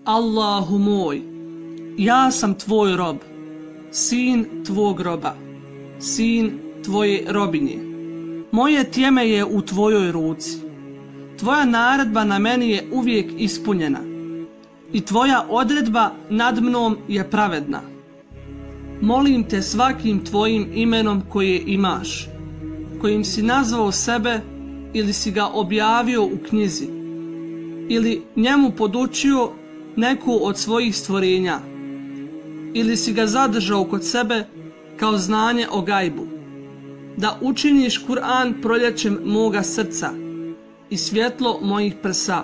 Allahu moj, ja sam tvoj rob, sin tvog roba, sin tvoje robinje. Moje tjeme je u tvojoj ruci. Tvoja naredba na meni je uvijek ispunjena i tvoja odredba nad mnom je pravedna. Molim te svakim tvojim imenom koje imaš, kojim si nazvao sebe ili si ga objavio u knjizi, ili njemu podučio neku od svojih stvorenja, ili si ga zadržao kod sebe kao znanje o gajbu, da učiniš Kur'an proljećem moga srca i svjetlo mojih prsa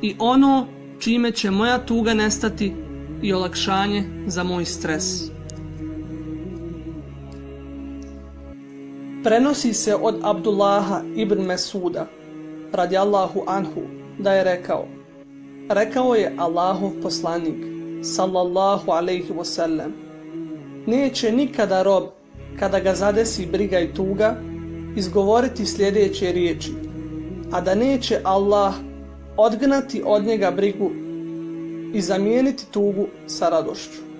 i ono čime će moja tuga nestati i olakšanje za moj stres. Prenosi se od Abdullaha ibn Mesuda radijallahu anhu da je rekao je Allahov poslanik sallallahu alejhi ve sellem: neće nikada rob kada ga zadesi briga i tuga izgovoriti sljedeće riječi, a da neće Allah odgnati od njega brigu i zamijeniti tugu sa radošću.